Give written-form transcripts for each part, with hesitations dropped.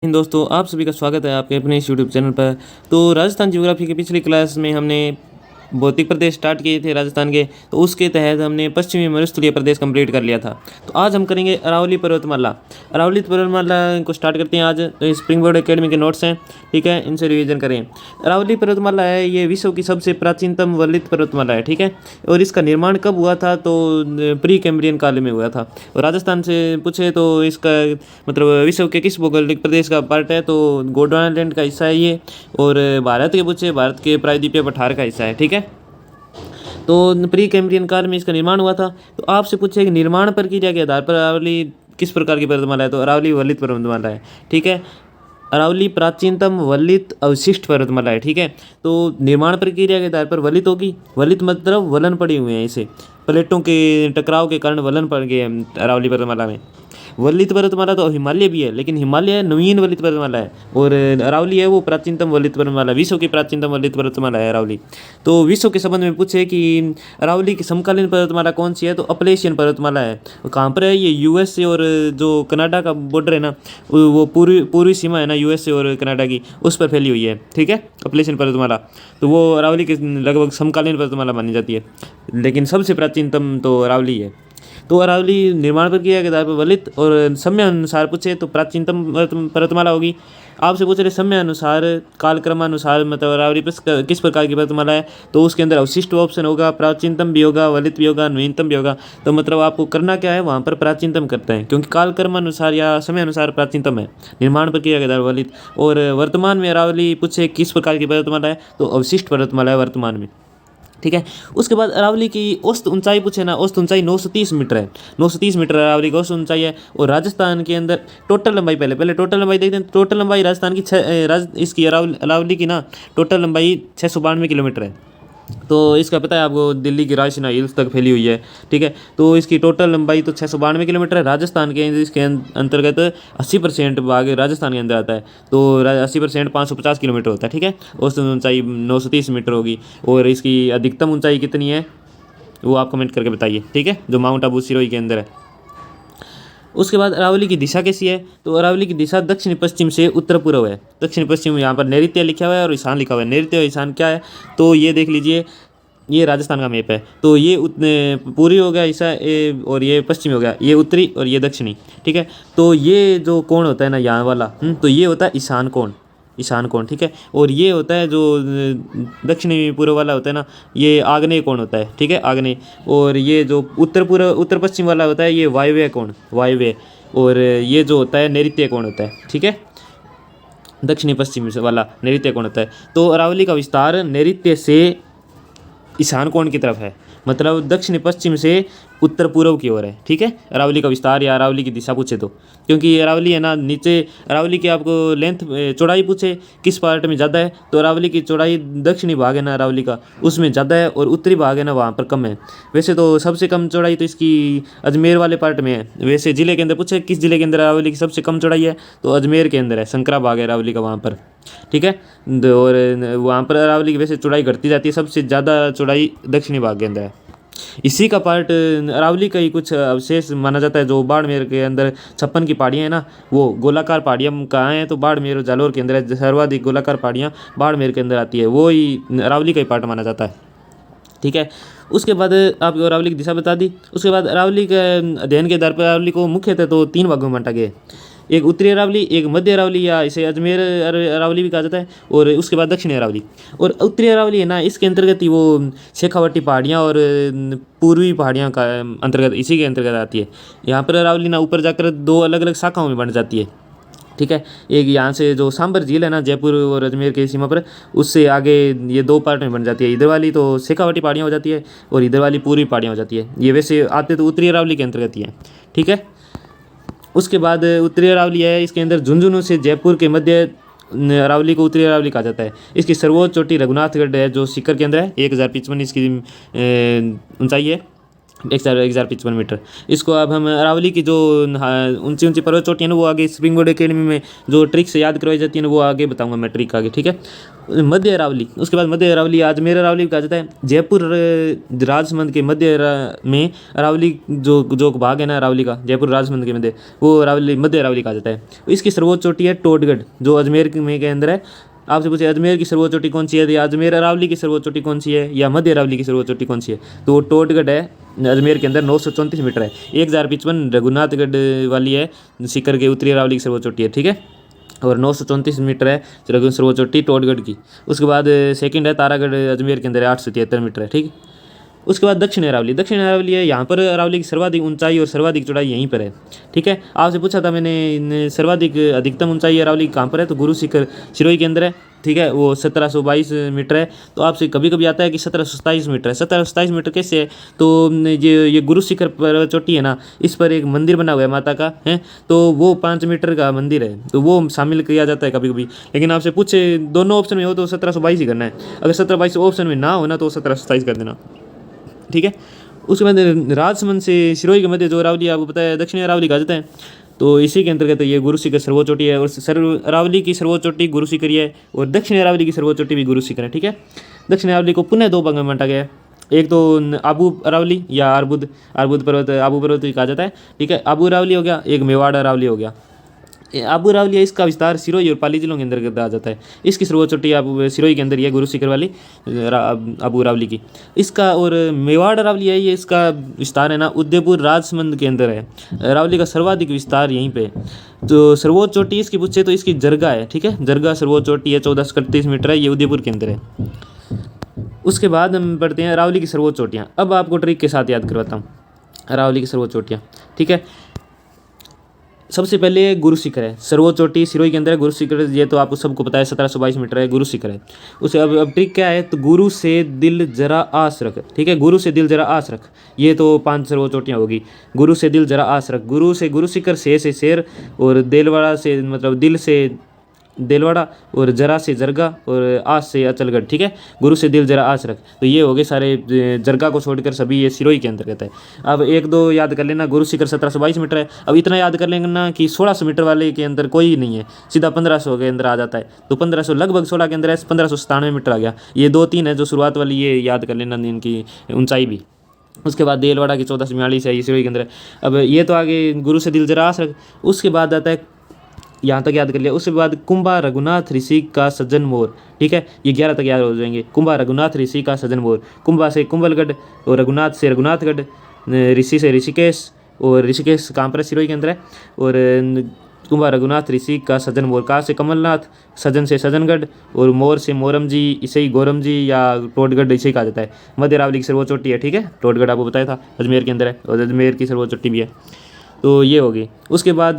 दोस्तों, आप सभी का स्वागत है आपके अपने इस यूट्यूब चैनल पर। तो राजस्थान ज्योग्राफी की पिछली क्लास में हमने भौतिक प्रदेश स्टार्ट किए थे राजस्थान के, तो उसके तहत हमने पश्चिमी मरुस्थलीय प्रदेश कंप्लीट कर लिया था। तो आज हम करेंगे अरावली पर्वतमाला। अरावली पर्वतमाला को स्टार्ट करते हैं आज। तो स्प्रिंग बोर्ड एकेडमी के नोट्स हैं, ठीक है, इनसे रिवीजन करें। अरावली पर्वतमाला है, ये विश्व की सबसे प्राचीनतम वलित पर्वतमाला है, ठीक है। और इसका निर्माण कब हुआ था? तो प्री कैम्ब्रियन काल में हुआ था। और राजस्थान से पूछे तो इसका मतलब विश्व के किस भौगोलिक प्रदेश का पार्ट है? तो गोंडवाना लैंड का हिस्सा है ये। और भारत के पूछे, भारत के प्रायद्वीपीय पठार का हिस्सा है, ठीक है। तो प्री कैम्ब्रियन काल में इसका निर्माण हुआ था। तो आपसे पूछे कि निर्माण प्रक्रिया के आधार पर अरावली किस प्रकार की पर्वतमाला है? तो अरावली वलित पर्वतमाला है, ठीक है। अरावली प्राचीनतम वलित अवशिष्ट पर्वतमाला है, ठीक है। तो निर्माण प्रक्रिया के आधार पर वलित होगी। वलित मतलब वलन पड़े हुए हैं, इसे प्लेटों के टकराव के कारण वलन पड़ गए हैं अरावली पर्वतमाला में। वलित पर्वतमाला तो हिमालय भी है, लेकिन हिमालय नवीन वलित पर्वतमाला है और अरावली है वो प्राचीनतम वलित पर्वतमाला, विश्व की प्राचीनतम वलित पर्वतमाला है अरावली। तो विश्व के संबंध में पूछे कि अरावली की समकालीन पर्वतमाला कौन सी है? तो अपलेशियन पर्वतमाला है। कहाँ पर है ये? यूएस से और जो कनाडा का बॉर्डर है ना, वो पूर्वी सीमा है ना यूएस से और कनाडा की, उस पर फैली हुई है, ठीक है, अपलेशियन पर्वतमाला। तो वो अरावली की लगभग समकालीन पर्वतमाला मानी जाती है, लेकिन सबसे प्राचीनतम तो अरावली है। तो अरावली निर्माण प्रक्रिया के आधार पर वलित और समय अनुसार पूछे तो प्राचीनतम पर्वतमाला होगी। आपसे पूछ रहे समय अनुसार, कालक्रमानुसार, मतलब अरावली किस प्रकार की पर्वतमाला है? तो उसके अंदर अवशिष्ट ऑप्शन होगा, प्राचीनतम भी होगा, वलित भी होगा, नवीनतम भी होगा। तो मतलब आपको करना क्या है, वहाँ पर प्राचीनतम करते हैं, क्योंकि कालक्रमानुसार या समय अनुसार प्राचीनतम है, निर्माण प्रक्रिया के आधार वलित। और वर्तमान में अरावली पूछे किस प्रकार की पर्वतमाला है? तो अवशिष्ट पर्वतमाला है वर्तमान में, ठीक है। उसके बाद अरावली की औसत ऊंचाई पूछे ना, औसत ऊंचाई 930 मीटर है। 930 मीटर अरावली की औसत ऊंचाई है। और राजस्थान के अंदर टोटल लंबाई, पहले टोटल लंबाई देखते हैं। टोटल लंबाई राजस्थान की इसकी अरावली की ना टोटल लंबाई 692 किलोमीटर है। तो इसका पता है आपको, दिल्ली की राजसीमा हिल्स तक फैली हुई है, ठीक है। तो इसकी टोटल लंबाई तो 692 किलोमीटर है। राजस्थान के इसके अंतर्गत 80% भाग राजस्थान के अंदर आता है। तो 80% 550 किलोमीटर होता है, ठीक है। औसत ऊंचाई 930 मीटर होगी। और इसकी अधिकतम ऊंचाई कितनी है वो आप कमेंट करके बताइए, ठीक है, जो माउंट आबू सिरोही के अंदर है। उसके बाद अरावली की दिशा कैसी है? तो अरावली की दिशा दक्षिण पश्चिम से उत्तर पूर्व है। दक्षिण पश्चिम यहाँ पर नैऋत्य लिखा हुआ है और ईशान लिखा हुआ है। नैऋत्य और ईशान क्या है? तो ये देख लीजिए, ये राजस्थान का मैप है। तो ये पूर्वी हो गया ईसा और ये पश्चिमी हो गया, ये उत्तरी और ये दक्षिणी, ठीक है। तो ये जो कोण होता है ना यहाँ वाला, तो ये होता है ईशान कोण, ईशान कोण, ठीक है। और ये होता है जो दक्षिणी पूर्व वाला होता है ना, ये आग्नेय कोण होता है, ठीक है, आग्नेय। और ये जो उत्तर पश्चिम वाला होता है, ये वायव्य कोण, वायव्य। और ये जो होता है नैऋत्य कोण होता है, ठीक है, दक्षिणी पश्चिम वाला नैऋत्य कोण होता है। तो अरावली का विस्तार नैऋत्य से ईशान कोण की तरफ है, मतलब दक्षिण पश्चिम से उत्तर पूर्व की ओर है, ठीक है। अरावली का विस्तार या अरावली की दिशा पूछे तो, क्योंकि अरावली है ना नीचे, अरावली की आपको लेंथ चौड़ाई पूछे किस पार्ट में ज़्यादा है, तो अरावली की चौड़ाई दक्षिणी भाग है ना अरावली का, उसमें ज़्यादा है, और उत्तरी भाग है ना वहाँ पर कम है। वैसे तो सबसे कम चौड़ाई तो इसकी अजमेर वाले पार्ट में है। वैसे ज़िले के अंदर पूछे किस ज़िले के अंदर अरावली की सबसे कम चौड़ाई है, तो अजमेर के अंदर है, संकरा भाग है अरावली का वहाँ पर, ठीक है। और वहाँ पर अरावली की वैसे चौड़ाई घटती जाती है, सबसे ज़्यादा चौड़ाई दक्षिणी भाग के अंदर है। इसी का पार्ट अरावली का ही कुछ अवशेष माना जाता है, जो बाड़मेर के अंदर 56 की पहाड़ियाँ हैं ना, वो गोलाकार पहाड़ियाँ कहाँ हैं? तो बाड़मेर और जालोर के अंदर है। सर्वाधिक गोलाकार पहाड़ियाँ बाड़मेर के अंदर आती है, वो ही अरावली का ही पार्ट माना जाता है, ठीक है। उसके बाद आपको अरावली की दिशा बता दी। उसके बाद अरावली के अध्ययन के आधार पर अरावली को मुख्यतः तो 3 भागों में बांटा गया है। एक उत्तरी अरावली, एक मध्य अरावली या इसे अजमेर अरावली भी कहा जाता है, और उसके बाद दक्षिणी अरावली। और उत्तरी अरावली है ना, इसके अंतर्गत ही वो शेखावटी पहाड़ियाँ और पूर्वी पहाड़ियाँ का अंतर्गत, इसी के अंतर्गत आती है। यहाँ पर अरावली ना ऊपर जाकर 2 अलग अलग शाखाओं में बन जाती है, ठीक है। एक यहाँ से जो सांबर झील है ना, जयपुर और अजमेर के सीमा पर, उससे आगे ये 2 पार्ट में बन जाती है। इधर वाली तो शेखावटी पहाड़ियाँ हो जाती है और इधर वाली पूर्वी पहाड़ियाँ हो जाती है। ये वैसे आते तो उत्तरी अरावली के अंतर्गत ही है, ठीक है। उसके बाद उत्तरी अरावली है, इसके अंदर झुंझुनू से जयपुर के मध्य अरावली को उत्तरी अरावली कहा जाता है। इसकी सर्वोच्च चोटी रघुनाथगढ़ है, जो सीकर के अंदर है, 1055 इसकी ऊंचाई है। 1055 मीटर। इसको अब हम अरावली की जो ऊंची ऊंची पर्वत चोटी है ना, वो आगे स्प्रिंग बोर्ड अकेडमी में जो ट्रिक्स याद करवाई जाती है ना, वो आगे बताऊंगा मैं ट्रिक आगे, ठीक है। मध्य अरावली, उसके बाद मध्य अरावली अजमेर अरावली कहा जाता है। जयपुर राजमंद के मध्य में अरावली जो जो भाग है ना अरावली का, जयपुर राजमंद के मध्य, वो अरावली मध्य अरावली कहा जाता है। इसकी सर्वोच्च चोटी है टोडगढ़, जो अजमेर में के अंदर है। आपसे पूछे अजमेर की सर्वोच्च चोटी कौन सी है, या अजमेर अरावली की सर्वोच्च चोटी कौन सी है, या मध्य अरावली की सर्वोच्च चोटी कौन सी है, तो वो टोडगढ़ है, अजमेर के अंदर 934 मीटर है। 1055 रघुनाथगढ़ वाली है, सीकर के उत्तरी अरावली की सर्वोच्च चोटी है, ठीक है। और 934 मीटर है सर्वोच्च चोटी टोडगढ़ की। उसके बाद सेकंड है तारागढ़, अजमेर के अंदर 873 मीटर है, ठीक है। उसके बाद दक्षिण अरावली, दक्षिण अरावली है, यहाँ पर अरावली की सर्वाधिक ऊंचाई और सर्वाधिक चौड़ाई यहीं पर है, ठीक है। आपसे पूछा था मैंने सर्वाधिक अधिकतम ऊंचाई अरावली कहाँ पर है, तो गुरु शिखर सिरोही के अंदर है, ठीक है। वो 1722 मीटर है। तो आपसे कभी कभी आता है कि 1727 मीटर है। 1727 मीटर कैसे है, तो ये गुरु शिखर पर चोटी है ना, इस पर एक मंदिर बना हुआ है माता का, है, तो वो 5 मीटर का मंदिर है, तो वो शामिल किया जाता है कभी कभी। लेकिन आपसे पूछे दोनों ऑप्शन में हो तो 1722 ही करना है, अगर 1722 ऑप्शन में ना हो ना तो 1727 कर देना, ठीक है। उसके बाद राजसमंद से सिरोही के मध्य जो अरावली आपको पता है दक्षिणी अरावली कहा जाता है, तो इसी के अंतर्गत ये गुरु शिखर सर्वोच्च चोटी है। और अरावली की सर्वोच्च चोटी गुरु शिखर है, और दक्षिण अरावली की सर्वोच्च चोटी भी गुरु शिखर है, ठीक है। दक्षिण अरावली को पुनः 2 भाग में बांटा गया है। एक तो आबू अरावली या अर्बुद अर्बुद पर्वत, आबू पर्वत भी कहा जाता है, ठीक है। आबू अरावली हो गया, एक मेवाड़ अरावली हो गया। आबू अरावली है, इसका विस्तार सिरोही और पाली जिलों के अंतर्गत आ जाता है। इसकी सर्वोच्च चोटी आबू सिरोही के अंदर ये गुरु शिखर वाली आबू अरावली की। इसका और मेवाड़ अरावली है, ये इसका विस्तार है ना उदयपुर राजसमंद के अंदर है। अरावली का सर्वाधिक विस्तार यहीं पे। तो सर्वोच्च चोटी इसकी पूछे तो इसकी जरगा है, ठीक है। जरगा सर्वोच्च चोटी है, 1431 मीटर है, ये उदयपुर के अंदर है। उसके बाद हम पढ़ते हैं अरावली की सर्वोच्च चोटियाँ। अब आपको ट्रिक के साथ याद करवाता हूँ अरावली की सर्वोच्च चोटियाँ, ठीक है। सबसे पहले गुरु शिखर है, सर्वोच्च चोटी सिरोही के अंदर है, गुरु शिखर, ये तो आपको सबको पता है, 1722 मीटर है, गुरु शिखर है। उसे अब ट्रिक क्या है, तो गुरु से दिल जरा आस रख, ठीक है। गुरु से दिल जरा आस रख, ये तो 5 सर्वोच्च चोटियाँ होगी। गुरु से दिल जरा आस रख, गुरु से गुरु शिखर, से शेर, और देलवाड़ा से मतलब दिल से देलवाड़ा, और जरा से जरगा, और आस से अचलगढ़, ठीक है। गुरु से दिल जरा आस रख, तो ये हो गए सारे। जरगा को छोड़कर सभी ये सिरोही के अंतर्गत है। अब 1-2 याद कर लेना, गुरु शिखर 1722 मीटर है। अब इतना याद कर लेना कि 1600 मीटर वाले के अंदर कोई नहीं है, सीधा 1500 के अंदर आ जाता है। तो 1500 लगभग 16 के अंदर है, 1597 मीटर आ गया। ये 2-3 है जो शुरुआत वाली, ये याद कर लेना इनकी ऊंचाई भी। उसके बाद देलवाड़ा की 1442 है, ये सिरोही के अंदर है। अब ये तो आगे गुरु से दिल जरा आस रख। उसके बाद आता है, यहाँ तक याद कर लिया। उसके बाद कुंभा रघुनाथ ऋषि का सज्जन मोर, ठीक है। ये 11 तक याद हो जाएंगे। कुंभा रघुनाथ ऋषि का सज्जन मोर, कुंभा से कुंभलगढ़, और रघुनाथ से रघुनाथगढ़, ऋषि से ऋषिकेश, और ऋषिकेश कहाँ पर है, सिरोही के अंदर है। और कुंभा रघुनाथ ऋषि का सज्जन मोर, का से कमलनाथ, सज्जन से सज्जनगढ़, और मोर से मोरम जी, इसे ही गोरम जी या टोडगढ़ इसे ही कहा जाता है। मध्य अरावली की सर्वोच्च चोटी है, ठीक है। टोडगढ़ आपको बताया था अजमेर के अंदर है, और अजमेर की सर्वोच्च चोटी भी है। तो ये होगी। उसके बाद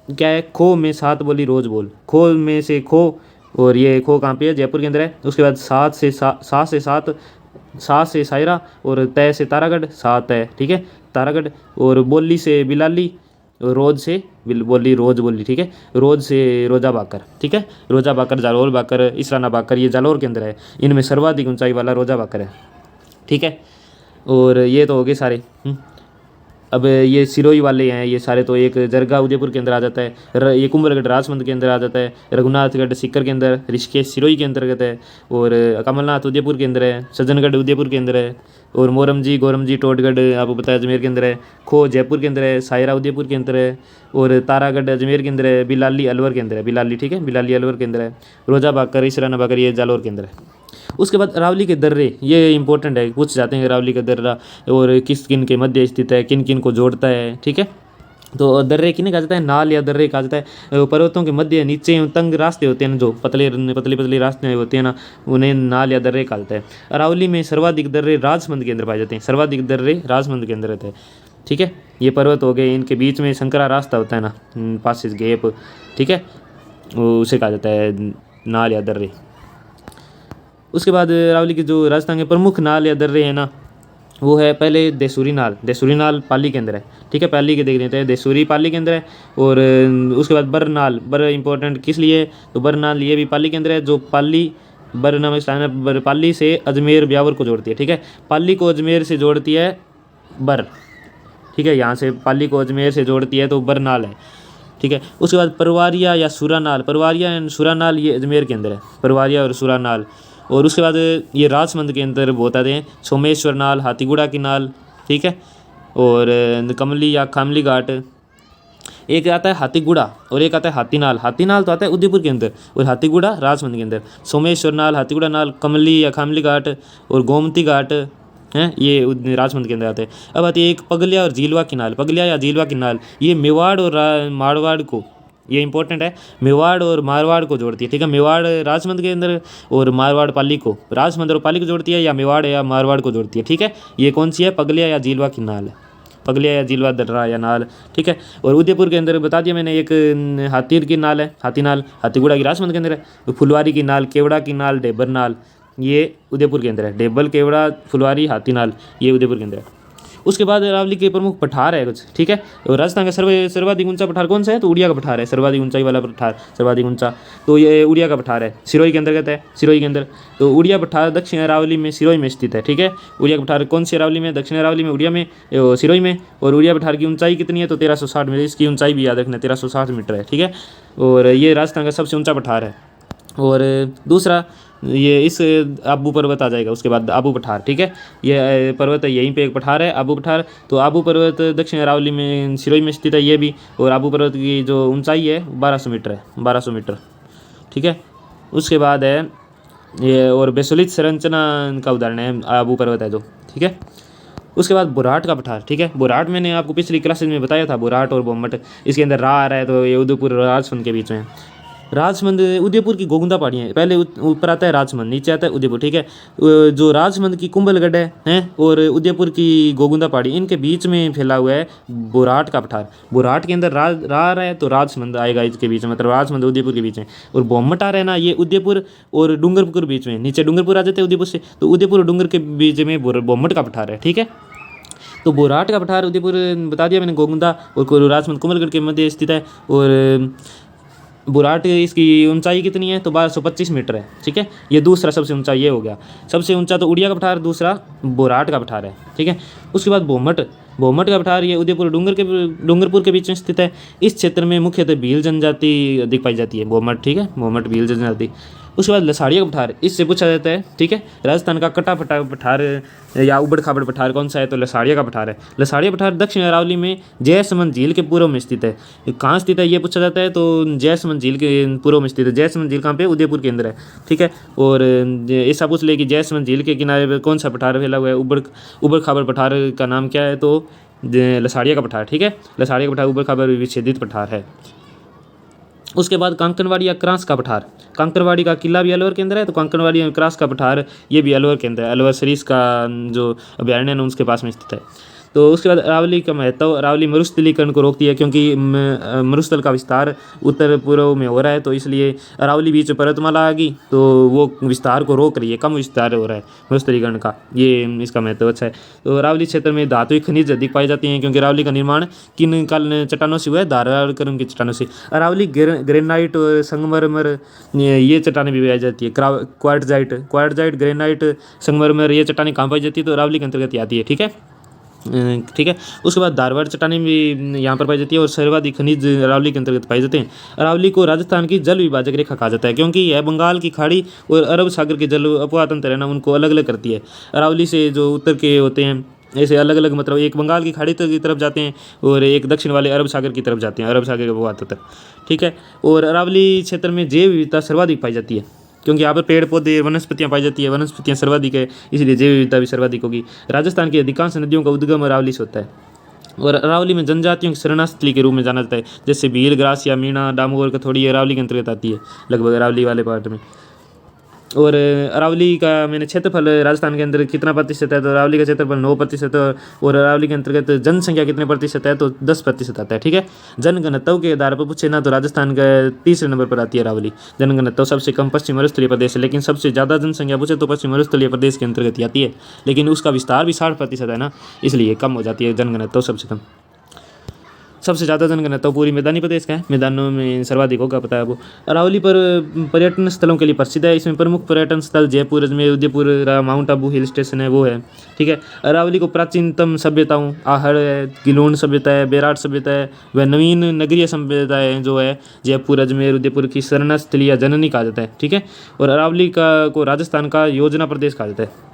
क्या है, खो में 7 बोली रोज बोल, खो में से खो, और ये खो कहाँ पे है, जयपुर के अंदर है। उसके बाद सात से सात, सात से सायरा, और तय से तारागढ़, 7 है, ठीक है, तारागढ़। और बोली से बिलाली, रोज से बोली, रोज बोली, ठीक है। रोज से रोजा बाकर, ठीक है। रोजा बाकर, जालोर बाकर, इसराना बाकर, ये जालोर के अंदर है। इनमें सर्वाधिक ऊंचाई वाला रोजा बाकर है, ठीक है। और ये तो हो गए सारे। अब ये सिरोही वाले हैं ये सारे, तो एक जरगा उदयपुर के अंदर आ जाता है, ये कुंभलगढ़ राजसमंद के अंदर आ जाता है, रघुनाथगढ़ सीकर के अंदर, ऋषिकेश सिरोही के अंतर्गत है, और कमलनाथ उदयपुर के अंदर है, सज्जनगढ़ उदयपुर के अंदर है, और मोरम जी गोरम जी टोडगढ़ आपको पता है अजमेर के अंदर है, खो जयपुर के अंदर है, सायरा उदयपुर के अंदर है, और तारागढ़ अजमेर के अंदर है, बिलाली अलवर के अंदर है, बिलाली, ठीक है, बिलाली अलवर के अंदर है, रोजा बाकर, इसराना बाकर, ये जालोर के अंदर है। उसके बाद अरावली के दर्रे, ये इंपॉर्टेंट है, पूछ जाते हैं अरावली का दर्रा और किस किन के मध्य स्थित है, किन किन को जोड़ता है, ठीक है। तो दर्रे किन्हें कहा जाता है, नाल या दर्रे कहा जाता है। पर्वतों के मध्य नीचे तंग रास्ते होते हैं, जो पतले पतले रास्ते होते हैं ना, उन्हें नाल या दर्रे कहा जाता है। अरावली में सर्वाधिक दर्रे राजसमंद के अंदर पाए जाते हैं, सर्वाधिक दर्रे राजसमंद के अंदर रहते हैं, ठीक है। ये पर्वत हो गए, इनके बीच में संकरा रास्ता होता है ना, पासिस गैप, ठीक है, उसे कहा जाता है नाल या दर्रे। उसके बाद अरावली के जो राजस्थान के प्रमुख नाल या दर्रे हैं ना, वो है पहले देसूरी नाल, देसूरी नाल पाली के अंदर है, ठीक है। पाली के देख लेते हैं, देसूरी पाली के अंदर है। और उसके बाद बरनाल, बर इंपॉर्टेंट किस लिए, तो बरनाल ये भी पाली के अंदर है, जो पाली बरनाम स्थान है, पाली से अजमेर ब्यावर को जोड़ती है, ठीक है। पाली को अजमेर से जोड़ती है बर, ठीक है, यहाँ से पाली को अजमेर से जोड़ती है तो बरनाल है, ठीक है। उसके बाद परवारिया या सुरानाल, परवारिया एंड सुरानाल ये अजमेर के अंदर है, परवारिया और सुरानाल। और उसके बाद ये राजसमंद के अंदर बहुत आते हैं, सोमेश्वर नाल, हाथीगुड़ा की नाल, ठीक है। और कमली या खामली घाट, एक आता है हाथीगुड़ा और एक आता है हाथीनाल। हाथीनाल तो आता है उदयपुर के अंदर और हाथीगुड़ा राजसमंद के अंदर। सोमेश्वर नाल, हाथीगुड़ा नाल, कमली या खामली घाट और गोमती घाट हैं, ये राजसमंद के अंदर आते हैं। अब आती है एक पगलिया और झीलवा की नाल, पगलिया या झीलवा की नाल, ये मेवाड़ और मारवाड़ को, ये इंपॉर्टेंट है, मेवाड़ और मारवाड़ को जोड़ती है, ठीक है। मेवाड़ राजसमंद के अंदर और मारवाड़ पाली को, राजसमंद और पाली को जोड़ती है, या मेवाड़ या मारवाड़ को जोड़ती है, ठीक है। ये कौन सी है, पगलिया या झीलवा की नाल है, पगलिया या झीलवा दर्रा या नाल, ठीक है। और उदयपुर के अंदर बता दिया मैंने, एक हाथीर की नाल है, हाथी नाल, हाथीगुड़ा की राजसमंद के अंदर है। फुलवारी की नाल, केवड़ा की नाल, डेबर नाल, ये उदयपुर के अंदर है। डेबल, केवड़ा, फुलवारी, हाथी नाल, ये उदयपुर के अंदर है। उसके बाद अरावली के प्रमुख पठार है कुछ, ठीक है। और राजस्थान का सर्वाधिक ऊंचा पठार कौन सा है, तो उड़िया का पठार है, सर्वाधिक ऊंचाई वाला पठार, सर्वाधिक ऊंचा, तो ये उड़िया का पठार है, सिरोही के अंतर्गत है, सिरोही के अंदर। तो उड़िया पठार दक्षिण अरावली में सिरोही में स्थित है, ठीक है। उड़िया का पठार कौन सी अरावली में, दक्षिण अरावली में, उड़िया में, सिरोही में। और उड़िया पठार की ऊंचाई कितनी है, तो 1360 मीटर, इसकी ऊंचाई भी याद रखना, 1360 मीटर है, ठीक है। और ये राजस्थान का सबसे ऊंचा पठार है। और दूसरा ये इस आबू पर्वत आ जाएगा, उसके बाद आबू पठार, ठीक है। ये पर्वत है, यहीं पे एक पठार है आबू पठार। तो आबू पर्वत दक्षिण अरावली में सिरोही में स्थित है ये भी। और आबू पर्वत की जो ऊंचाई है 1200 मीटर है, 1200 मीटर, ठीक है। उसके बाद है ये, और बेसोलित संरचना का उदाहरण है आबू पर्वत है जो, ठीक है। उसके बाद बुराट का पठार, ठीक है। बुराट मैंने आपको पिछली क्लासेज में बताया था, बुराट और बोमट, इसके अंदर रा आ रहा है, तो ये उदयपुर और राजसमंद के बीच में। राजसमंद उदयपुर की गोगुंदा पहाड़ियाँ हैं, पहले ऊपर आता है राजसमंद, नीचे आता है उदयपुर, ठीक है। जो राजसमंद की कुंभलगढ़ है और उदयपुर की गोगुंदा पहाड़ी, इनके बीच में फैला हुआ है बुराट का पठार। बुराट के अंदर रा आ रहा है तो राजसमंद आएगा इसके बीच में, मतलब राजसमंद उदयपुर के बीच में। और बोमट आ रहा है ना, ये उदयपुर और डूंगरपुर बीच में, नीचे डूंगरपुर आ जाते हैं उदयपुर से, तो उदयपुर और डूंगर के बीच में बोमट का पठार है, ठीक है। तो बुराट का पठार उदयपुर बता दिया मैंने, गोगुंदा और राजसमंद कुंभलगढ़ के मध्य स्थित है। और बुराट इसकी ऊंचाई कितनी है, तो 1225 मीटर है, ठीक है। ये दूसरा सबसे ऊंचा ये हो गया, सबसे ऊंचा तो उड़िया का पठार, दूसरा बुराट का पठार है, ठीक है। उसके बाद बोमट, बोमट का पठार ये उदयपुर डूंगरपुर के बीच में स्थित है। इस क्षेत्र में मुख्यतः भील जनजाति अधिक पाई जाती है, बोमट, ठीक है, बोमट भील जनजाति। उसके बाद लसाड़िया का पठार, इससे पूछा जाता है, ठीक है। राजस्थान का कटा फटा पठार या उबड़ खाबड़ पठार कौन सा है, तो लसाड़िया का पठार है। लसाड़िया पठार दक्षिण अरावली में जयसमंद झील के पूर्व में स्थित है। कहाँ स्थित है ये पूछा जाता है, तो जयसमंद झील के पूर्व में स्थित है। जयसमंद झील कहाँ पे, उदयपुर के अंदर है, ठीक है। और ऐसा पूछ ले कि जयसमंद झील के किनारे पर कौन सा पठार फैला हुआ है, उबड़ खाबड़ पठार का नाम क्या है, तो लसाड़िया का पठार, ठीक है। लसाड़िया का पठार उबड़ खाबड़ विच्छेदित पठार है। उसके बाद कांकरवाड़ी या क्रास का पठार, कांकरवाड़ी का किला भी अलवर के अंदर है, तो कांकरवाड़ी या क्रास का पठार ये भी अलवर के अंदर है। अलवर सरीस का जो अभ्यारण्य है उसके पास में स्थित है। तो उसके बाद अरावली का महत्व, अरावली मरुस्थलीकरण को रोकती है, क्योंकि मरुस्थल का विस्तार उत्तर पूर्व में हो रहा है, तो इसलिए अरावली बीच में पर्वतमाला आ गई, तो वो विस्तार को रोक रही है, कम विस्तार हो रहा है मरुस्थलीकरण का, ये इसका महत्व अच्छा है। तो अरावली क्षेत्र में धातुई खनिज अधिक पाई जाती हैं, क्योंकि अरावली का निर्माण किन काल चट्टानों से हुआ है, धाराकर्म की चट्टानों से। अरावली ग्रेनाइट और संगमरमर ये चट्टानें भी पाई जाती है। क्वार्टजाइट, ग्रेनाइट, संगमरमर ये चट्टानें कहाँ पाई जाती है, तो अरावली के अंतर्गत आती है, ठीक है, ठीक है। उसके बाद धारवाड़ चट्टानें भी यहाँ पर पाई जाती है और सर्वाधिक खनिज अरावली के अंतर्गत पाए जाते हैं। अरावली को राजस्थान की जल विभाजक रेखा कहा जाता है, क्योंकि यह बंगाल की खाड़ी और अरब सागर के जल अपवाह तंत्र है ना, उनको अलग अलग करती है। अरावली से जो उत्तर के होते हैं ऐसे अलग अलग, मतलब एक बंगाल की खाड़ी की तरफ जाते हैं और एक दक्षिण वाले अरब सागर की तरफ जाते हैं, अरब सागर के अपवाह तंत्र, ठीक है। और अरावली क्षेत्र में जैव विविधता सर्वाधिक पाई जाती है, क्योंकि यहाँ पर पेड़ पौधे वनस्पतियाँ पाई जाती है, वनस्पतियाँ सर्वाधिक है, इसलिए जैव विविधता भी सर्वाधिक होगी। राजस्थान की अधिकांश नदियों का उद्गम अरावली से होता है और अरावली में जनजातियों की शरणास्थली के रूप में जाना जाता है, जैसे भील, ग्रासिया, मीणा, डामोर, कथोड़ी अरावली के अंतर्गत आती है, लगभग अरावली वाले पार्ट में। और अरावली का मैंने क्षेत्रफल राजस्थान के अंदर कितना प्रतिशत है, तो अरावली का क्षेत्रफल 9% और अरावली के अंतर्गत जनसंख्या कितने प्रतिशत है, तो 10% आता है, ठीक है। जनघनत्व के आधार पर पूछे ना, तो राजस्थान का तीसरे नंबर पर आती है अरावली। जनघनत्व सबसे कम पश्चिम मरुस्थलीय प्रदेश है, लेकिन सबसे ज़्यादा जनसंख्या पूछे तो पश्चिम मरुस्थलीय प्रदेश के अंतर्गत आती है, लेकिन उसका विस्तार भी 60% है ना, इसलिए कम हो जाती है जनघनत्व सबसे कम। सबसे ज़्यादा जनघनत्व पूरी मैदानी प्रदेश का है, मैदानों में सर्वाधिक होगा, पता है आपको। अरावली पर पर्यटन स्थलों के लिए प्रसिद्ध है। इसमें प्रमुख पर्यटन स्थल Jaipur, Ajmer, Udaipur, mount Abu hill station है, वो है। ठीक है। अरावली को प्राचीनतम सभ्यताओं आहड़ है, गिलोन सभ्यता है, बेराट सभ्यता है, व नवीन नगरीय सभ्यताएँ जो है जयपुर, अजमेर, उदयपुर की शरणस्थली या जननी कहा जाता है। ठीक है। और अरावली को राजस्थान का योजना प्रदेश कहा जाता है।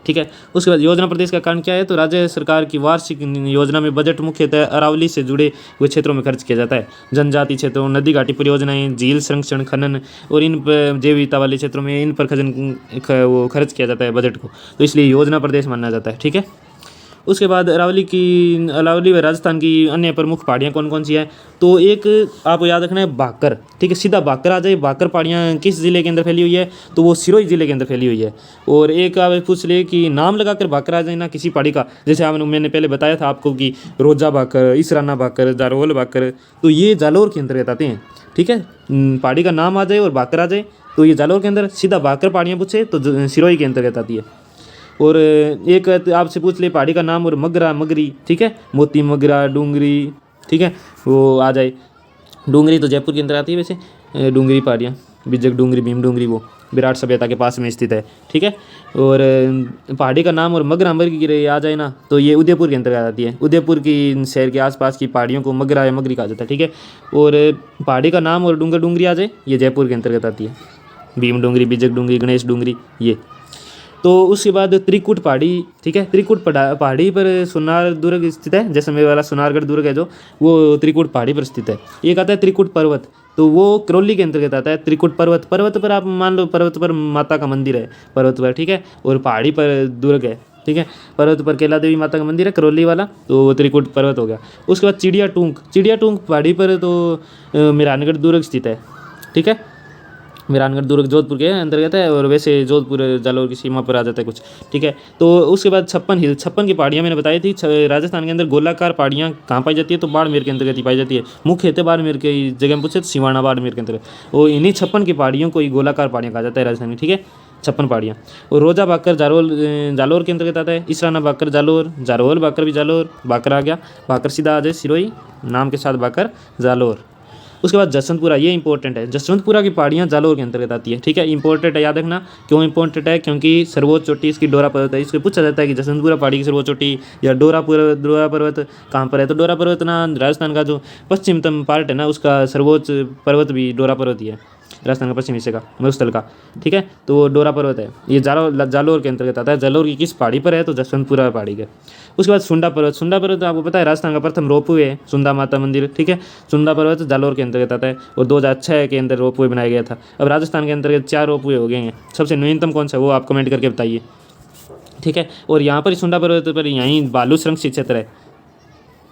ठीक है। उसके बाद योजना प्रदेश का कारण क्या है, तो राज्य सरकार की वार्षिक योजना में बजट मुख्यतः अरावली से जुड़े हुए क्षेत्रों में खर्च किया जाता है। जनजाति क्षेत्रों, नदी घाटी परियोजनाएं, झील संरक्षण, खनन और इन पर जैव विविधता वाले क्षेत्रों में इन पर वो खर्च किया जाता है बजट को, तो इसलिए योजना प्रदेश माना जाता है। ठीक है। उसके बाद अरावली व राजस्थान की अन्य प्रमुख पहाड़ियाँ कौन कौन सी हैं, तो एक आपको याद रखना है भाकर। ठीक है, सीधा भाकर आ जाए। भाकर पहाड़ियाँ किस ज़िले के अंदर फैली हुई है, तो वो सिरोही ज़िले के अंदर फैली हुई है। और एक आप पूछ ले कि नाम लगाकर भाकर आ जाए ना किसी पहाड़ी का, जैसे मैंने पहले बताया था आपको कि रोजा भाकर, इसराना भाकर, जारोल भाकर, तो ये जालोर के अंतर्गत आते हैं। ठीक है। पहाड़ी का नाम आ जाए और भाकर आ जाए तो ये जालोर के अंदर, सीधा भाकर पहाड़ियाँ पूछे तो सिरोही के अंतर्गत आती है। और एक आपसे पूछ ले पहाड़ी का नाम और मगरा, मगरी, ठीक है, मोती मगरा, डूंगरी, ठीक है, वो आ जाए। डूंगरी तो जयपुर के अंदर आती है वैसे, डूंगरी पहाड़ियाँ, बिजक डूंगरी, भीम डूंगरी, वो विराट सभ्यता के पास में स्थित है। ठीक है। और पहाड़ी का नाम और मगरा मगरी आ जाए ना, तो ये उदयपुर के अंतर्गत आती है। उदयपुर की शहर के आसपास की पहाड़ियों को मगरा या मगरी कहा जाता है। ठीक है। और पहाड़ी का नाम और डूंगर डूंगरी आ जाए, ये जयपुर के अंतर्गत आती है। भीम डूंगरी, बिजक डूंगरी, गणेश डूंगरी, ये। तो उसके बाद त्रिकुट पहाड़ी, ठीक है, त्रिकुट पहाड़ी पर सोनार दुर्ग स्थित है, जैसलमेर वाला सोनारगढ़ दुर्ग है जो, वो त्रिकुट पहाड़ी पर स्थित है। एक आता है त्रिकुट पर्वत, तो वो करौली के अंतर्गत आता है। त्रिकुट पर्वत, पर्वत पर आप मान लो पर्वत पर माता का मंदिर है, पर्वत पर, ठीक है, और पहाड़ी पर दुर्ग है। ठीक है। पर्वत पर कैला देवी माता का मंदिर है, करौली वाला, तो वो त्रिकुट पर्वत हो गया। उसके बाद चिड़िया टूंक पहाड़ी पर तो मेहरानगढ़ दुर्ग स्थित है। ठीक है। मेहरानगढ़ दुर्ग जोधपुर के अंतर्गत है, और वैसे जोधपुर जालौर की सीमा पर आ जाता है कुछ। ठीक है। तो उसके बाद 56 की पहाड़ियाँ मैंने बताई थी। राजस्थान के अंदर गोलाकार पहाड़ियाँ कहाँ पाई जाती है, तो बाड़मेर के अंतर्गत ही पाई जाती है। मुख्यतः बाड़मेर की जगह में पूछे तो सिवाना बाड़मेर के अंतर्गत, और इन्हीं 56 की पहाड़ियों को ही गोलाकार पहाड़ियाँ कहा जाता है राजस्थान में। ठीक है। 56 पहाड़ियाँ। और रोजा भाकर जालोर के अंतर्गत आता है। इसराना भाकर जालोर, जारोल भाकर भी जालोर, भाकर आ गया, भाकर सीधा आ जाए सिरोही नाम के साथ, भाकर जालोर। उसके बाद जसवंतपुरा, ये इंपॉर्टेंट है। जसवंतपुरा की पहाड़ियाँ जालोर के अंतर्गत आती है। ठीक है। इंपॉर्टेंट है, याद रखना। क्यों इंपॉर्टेंट है, क्योंकि सर्वोच्च चोटी इसकी डोरा पर्वत है। इसको पूछा जाता है कि जसवंतपुरा पहाड़ी की सर्वोच्च चोटी या डोरा पर्वत कहाँ पर है, तो डोरा पर्वत ना राजस्थान का जो पश्चिमतम पार्ट है ना, उसका सर्वोच्च पर्वत भी डोरा पर्वत ही है, राजस्थान का पश्चिमी हिस्से का, मरुस्थल का। ठीक है। तो वो डोरा पर्वत है, ये जालोर के अंतर्गत आता है। जालोर की किस पहाड़ी पर है, तो जसवंतपुरा पहाड़ी के। उसके बाद सुंडा पर्वत आपको पता है राजस्थान का प्रथम रोपवे है, सुंदा माता मंदिर। ठीक है। सुंदा पर्वत जालोर के अंतर्गत आता है, और 2006 के अंदर रोपवे बनाया गया था। अब राजस्थान के अंतर्गत 4 रोपवे हो गए हैं। सबसे न्यूनतम कौन सा है वो आप कमेंट करके बताइए। ठीक है। और यहाँ पर सुंडा पर्वत पर यहीं बालू संरक्षित क्षेत्र है।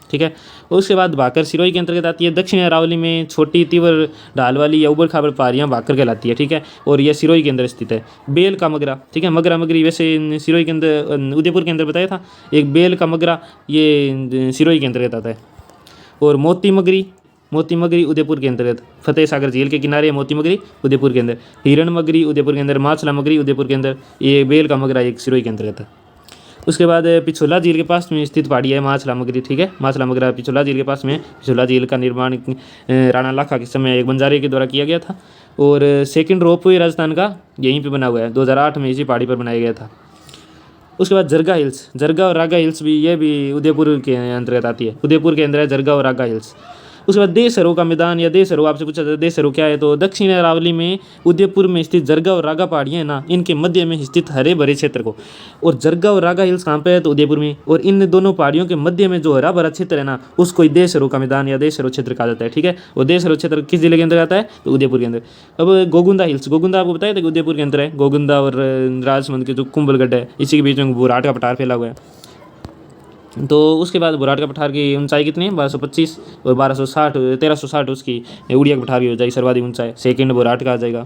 ठीक है। उसके बाद भाकर सिरोही के अंतर्गत आती है। दक्षिण अरावली में छोटी तीव्र ढाल वाली या उबड़ खाबड़ पहाड़ियाँ भाकर कहलाती है। ठीक है। और यह सिरोही के अंदर स्थित है। बेल का मगरा, ठीक है, मगरा मगरी वैसे सिरोही के अंदर, उदयपुर के अंदर बताया था। एक बेल का मगरा ये सिरोही के अंतर्गत आता है। और मोती मगरी उदयपुर के अंतर्गत, फतेह सागर झील के किनारे मोती मगरी उदयपुर के अंदर। हिरण मगरी उदयपुर के अंदर, माछला मगरी उदयपुर के अंदर। ये बेल का मगरा एक सिरोही के अंतर्गत है। उसके बाद पिछोला झील के पास में स्थित पहाड़ी है माछला मगरी। ठीक है। माछला मगरा पिछोला झील के पास में। पिछोला झील का निर्माण राणा लाखा के समय एक बंजारे के द्वारा किया गया था। और सेकंड रोपवे राजस्थान का यहीं पे बना हुआ है, 2008 में इसी पहाड़ी पर बनाया गया था। उसके बाद जरगा हिल्स, जरगा और रागा हिल्स भी, ये भी उदयपुर के अंतर्गत आती है। उदयपुर के अंदर है जरगा और रागा हिल्स। उसके बाद देसरो का मैदान या देसरो, आपसे पूछा जाता है देसरो क्या है, तो दक्षिण अरावली में उदयपुर में स्थित जरगा और रागा पहाड़ियाँ हैं ना, इनके मध्य में स्थित हरे भरे क्षेत्र को। और जरगा और रागा हिल्स कहाँ पे है, तो उदयपुर में। और इन दोनों पहाड़ियों के मध्य में जो हरा भरा क्षेत्र है ना, उसको ही देसरो का मैदान या देसरो क्षेत्र कहा जाता है। ठीक है। और देसरो क्षेत्र किस जिले के अंदर आता है, तो उदयपुर के अंदर। अब गोगुंदा हिल्स, गोगुंदा आपको बताया था कि उदयपुर के अंदर है। गोगुंदा और राजसमंद के जो कुंभलगढ़ है, इसी के बीच में बुराट का पठार फैला हुआ है। तो उसके बाद बुराट का पठार की ऊंचाई कितनी है, 1225, और 1360 उसकी उड़िया के पठार की हो जाएगी सर्वाधिक ऊंचाई। सेकंड बुराट का आ जाएगा।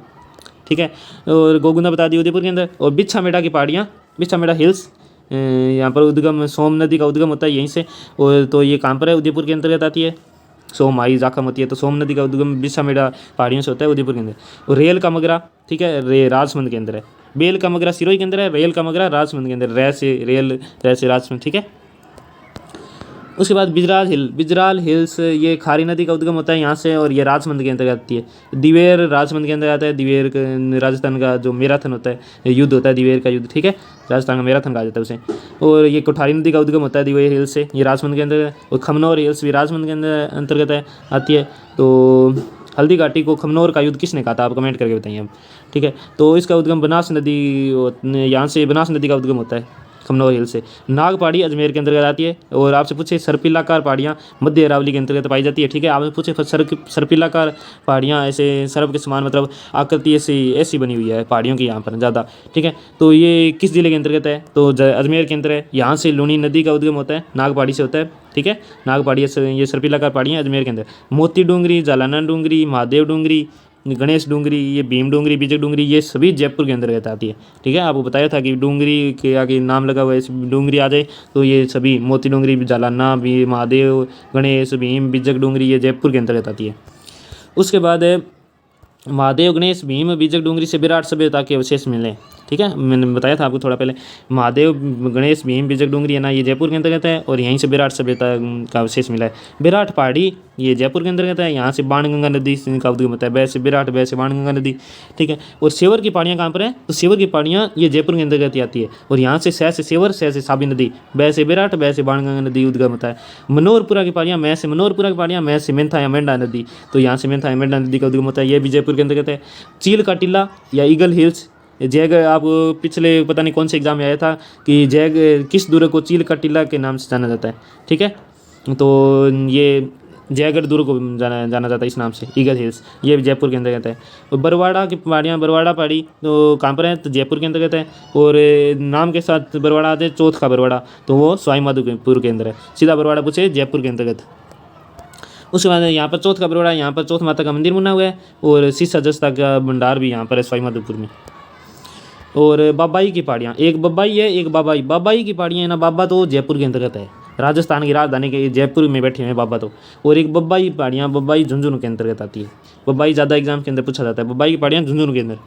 ठीक है। और गोगुंदा बता दी उदयपुर के अंदर। और बिच्छा मेड़ा की पहाड़ियाँ, बिच्छा मेड़ा हिल्स, यहाँ पर उद्गम सोम नदी का उद्गम होता है यहीं से। और तो ये कहाँ पर है, उदयपुर के अंतर्गत आती है। सोम आई जाखम होती है, तो सोम नदी का उद्गम बिच्छा मेड़ा पहाड़ियों से होता है उदयपुर के अंदर। और रेल का मगरा, ठीक है, राजसमंद के अंदर है। बेल का मगरा सिरोही के अंदर है, रेल का मगरा राजसमंद के अंदर। रै से रेल, रै से राजसमंद। ठीक है। उसके बाद बिजराल हिल्स ये खारी नदी का उद्गम होता है यहाँ से, और ये राजमंद के अंतर्गत आती है। दिवेर राजमंद के अंदर आता है। दिवेर राजस्थान का जो मैराथन होता है, युद्ध होता है दिवेर का युद्ध, ठीक है, राजस्थान का मैराथन कहा जाता है उसे। और ये कोठारी नदी का उद्गम होता है दिवेर हिल्स से, ये राजमंद के अंदर। और खमनौर हिल्स भी राजमंद के अंदर अंतर्गत है, आती है। तो हल्दी घाटी को खमनौर का युद्ध किसने कहा था, आप कमेंट करके बताइए अब, ठीक है। तो इसका उद्गम बनास नदी, यहाँ से बनास नदी का उद्गम होता है खमनौर हिल से। नाग पहाड़ी अजमेर के अंतर्गत आती है। और आपसे पूछे सर्पिलाकार पहाड़ियाँ मध्य अरावली के अंतर्गत पाई जाती है, ठीक है। आपसे पूछे सर्पिलाकार पहाड़ियाँ ऐसे सर्प के समान, मतलब आकृति ऐसी बनी हुई है पहाड़ियों की यहाँ पर ज़्यादा, ठीक है। तो ये किस जिले के अंतर्गत है, तो अजमेर के अंदर है। यहाँ से लूनी नदी का उद्गम होता है, नाग पहाड़ी से होता है, ठीक है। नाग पहाड़ी ये सर्पिलाकार पहाड़ियाँ अजमेर के अंदर। मोती डूंगरी, जालाना डूंगरी, महादेव डूंगरी, गणेश डूंगरी, ये भीम डूंगरी, बीजक डूंगरी, ये सभी जयपुर के अंतर्गत आती है, ठीक है। आपको बताया था कि डूंगरी के आगे नाम लगा हुआ है, डूंगरी आ जाए तो ये सभी मोती डूंगरी, जालाना, भी महादेव, गणेश, भीम, बीजक डूंगरी, ये जयपुर के अंतर्गत आती है। उसके बाद है महादेव, गणेश, भीम, बीजक डूंगरी से विराट सभ्यता के अवशेष मिले, ठीक है। मैंने बताया था आपको थोड़ा पहले, महादेव, गणेश, भीम, बीजक डूंगरी है ना, ये जयपुर के अंतर्गत है। और यहीं से विराट सभ्यता का अवशेष मिला है। विराट पहाड़ी ये जयपुर के अंतर्गत है। यहाँ से बाणगंगा नदी का उद्गम होता है, वैसे विराट, वैसे बाणगंगा नदी, ठीक है। और सेवर की पहाड़ियाँ कहाँ पर है, तो सेवर की पहाड़ियाँ ये जयपुर के अंतर्गत आती है। और यहाँ से सह से सेवर, सह से साबी नदी, वैसे विराट, वैसे बाणगंगा नदी उद्गम होता है। मनोहरपुरा की पहाड़ियाँ, मैं से मनोहरपुरा की पहाड़ियाँ, मैं से मेंथा या मेंढा नदी, तो यहाँ से मेंथा या मेंढा नदी का उद्गम होता है, ये भी जयपुर के अंतर्गत है। चील का टीला या ईगल हिल्स, जैग, आप पिछले पता नहीं कौन से एग्जाम में आया था कि जैग किस दुर्ग को चील का टीला के नाम से जाना जाता है, ठीक है। तो ये जयगढ़ दुर्ग को जाना जाता है इस नाम से, ईगल हिल्स, ये भी जयपुर के अंतर्गत है। और बरवाड़ा की पहाड़ियाँ, बरवाड़ा पहाड़ी तो कहाँ पर है, तो जयपुर के अंतर्गत है। और नाम के साथ बरवाड़ा आते हैं, चौथ का बरवाड़ा, तो वो सवाई माधोपुर के अंदर है। सीधा बरवाड़ा पूछे जयपुर के अंतर्गत। उसके बाद यहाँ पर चौथ का बरवाड़ा, यहाँ पर चौथ माता का मंदिर बना हुआ है। और शीशा जस्ता का भंडार भी यहाँ पर है सवाई माधोपुर में। और बाबाई की पहाड़ियाँ, एक बब्बाई है, एक बाबाई। बाबाई की पहाड़ियाँ है ना, बाबा तो जयपुर के अंतर्गत है, राजस्थान की राजधानी के जयपुर में बैठे हुए हैं बाबा तो। और एक बब्बाई पहाड़ियाँ, बब्बाई झुंझुनू के अंतर्गत आती है। बब्बाई ज़्यादा एग्जाम के अंदर पूछा जाता है, बब्बाई की पहाड़ियाँ झुंझुनू के अंदर।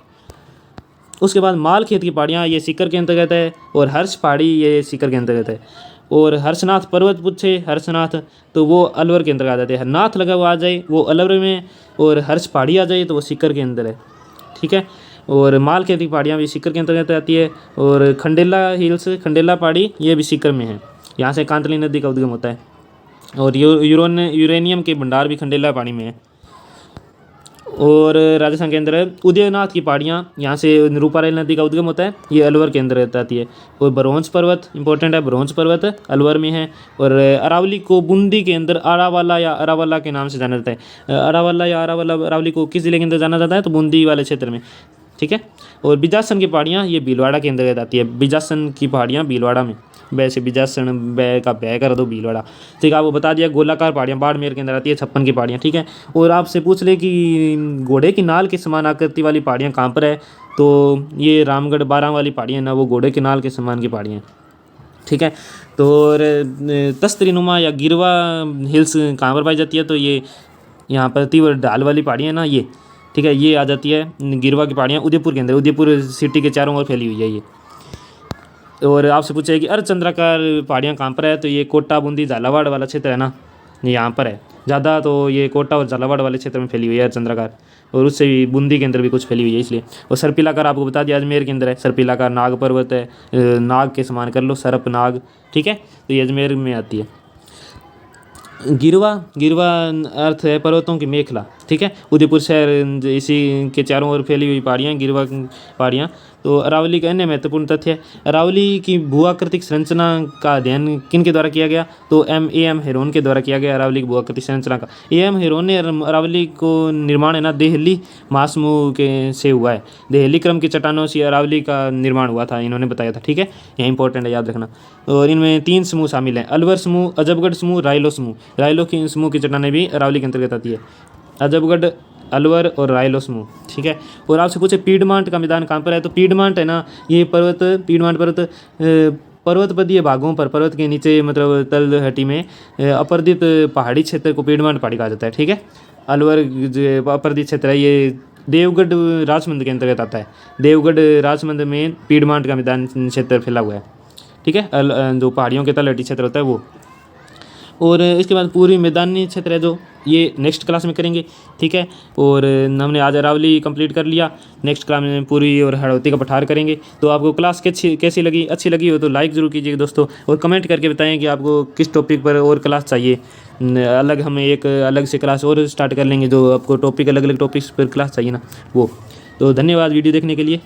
उसके बाद मालखेत की पहाड़ियाँ, ये सीकर के अंतर्गत है। और हर्ष पहाड़ी ये सीकर के अंतर्गत है। और हर्षनाथ पर्वत पूछे, हर्षनाथ तो वो अलवर के अंतर्गत आ जाते हैं। नाथ लगा हुआ आ जाए वो अलवर में, और हर्ष पहाड़ी आ जाए तो वो सीकर के अंदर है, ठीक है। और मालखेत की पहाड़ियाँ भी सीकर के अंतर्गत आती है। और खंडेला हिल्स, खंडेला पहाड़ी, ये भी सीकर में है। यहाँ से कांतली नदी का उद्गम होता है। और यूरेनियम के भंडार भी खंडेला पहाड़ी में है। और राजस्थान के अंदर है उदयनाथ की पहाड़ियाँ, यहाँ से रूपारेल नदी का उद्गम होता है, ये अलवर के अंदर आती है। और बरौंज पर्वत इंपॉर्टेंट है, बरौंज पर्वत अलवर में है। और अरावली को बूंदी के अंदर आरावाला या अरावाला के नाम से जाना जाता है। अरावाला या अरावाला, अरावली को किस जिले के अंदर जाना जाता है, तो बूंदी वाले क्षेत्र में, ठीक है। और बिजासन की पहाड़ियाँ, ये भीलवाड़ा के अंतर्गत आती है। बिजासन की पहाड़ियाँ भीलवाड़ा में, वैसे बिजासन बै का बै कर दो भीलवाड़ा, ठीक है। आपको बता दिया गोलाकार पहाड़ियाँ बाड़मेर के अंदर आती है, 56 की पहाड़ियाँ, ठीक है। और आपसे पूछ ले कि घोड़े की नाल के समान आकृति वाली पहाड़ियाँ कहाँ पर है, तो ये रामगढ़ 12 वाली पहाड़ियाँ ना, वो घोड़े की नाल के समान की पहाड़ियाँ, ठीक है। तो और तस्तरीनुमा या गिरवा हिल्स कहाँ पर पाई जाती है, तो ये यहाँ पर तीव्र ढाल वाली पहाड़ियाँ ना, ये, ठीक है, ये आ जाती है गिरवा की पहाड़ियाँ उदयपुर के अंदर, उदयपुर सिटी के चारों ओर फैली हुई है ये। और आपसे पूछा है कि अर्धचंद्राकार पहाड़ियाँ कहाँ पर है, तो ये कोटा, बूंदी, झालावाड़ वाला क्षेत्र है ना, ये यहाँ पर है ज़्यादा। तो ये कोटा और झालावाड़ वाले क्षेत्र में फैली हुई है अर्धचंद्राकार। और उससे भी बूंदी के अंदर भी कुछ फैली हुई है इसलिए। और सर्पिलाकार आपको बता दिया अजमेर के अंदर है। सर्पिलाकार नाग पर्वत है, नाग के समान कर लो, सर्प नाग, ठीक है। तो ये अजमेर में आती है। गिरवा, गिरवा अर्थ है पर्वतों की मेखला, ठीक है। उदयपुर शहर इसी के चारों ओर फैली हुई पहाड़ियाँ, गिरवा पहाड़ियाँ। तो अरावली का अन्य महत्वपूर्ण तथ्य है, अरावली की भूआकृतिक संरचना का अध्ययन किन के द्वारा किया गया, तो एम हेरोन के द्वारा किया गया अरावली की भूआकृतिक संरचना का। एम हेरोन ने अरावली को निर्माण है ना देहली महासमूह के से हुआ है। देहली क्रम की चट्टानों से अरावली का निर्माण हुआ था, इन्होंने बताया था, ठीक है। यह इंपॉर्टेंट है, याद रखना। और इनमें 3 समूह शामिल हैं, अलवर समूह, अजबगढ़ समूह, रायलो समूह। रायलो की समूह की चट्टानें भी अरावली के अंतर्गत आती है, अजबगढ़, अलवर और रायलो समूह, ठीक है। और आपसे पूछे पीडमांट का मैदान कहाँ पर है, तो पीडमांट है ना, ये पीडमांट पर्वत पर्वतपदीय भागों पर, पर्वत के नीचे मतलब तलहटी में अपर्दित पहाड़ी क्षेत्र को पीडमांट पहाड़ी कहा जाता है, ठीक है। अलवर जो अपर्दित क्षेत्र है, ये देवगढ़ राजमंद के अंतर्गत आता है। देवगढ़ राजमंद में पीडमांट का मैदान क्षेत्र फैला हुआ है, ठीक है। जो पहाड़ियों के तलहटी क्षेत्र होता है वो। और इसके बाद पूरी मैदानी क्षेत्र है जो ये नेक्स्ट क्लास में करेंगे, ठीक है। और हमने आज अरावली कंप्लीट कर लिया, नेक्स्ट क्लास में पूरी और हड़ौती का पठार करेंगे। तो आपको क्लास कैसी लगी, अच्छी लगी हो तो लाइक ज़रूर कीजिएगा दोस्तों, और कमेंट करके बताएं कि आपको किस टॉपिक पर और क्लास चाहिए। अलग हमें एक अलग से क्लास और स्टार्ट कर लेंगे, जो आपको टॉपिक अलग अलग टॉपिक्स पर क्लास चाहिए ना वो। तो धन्यवाद वीडियो देखने के लिए।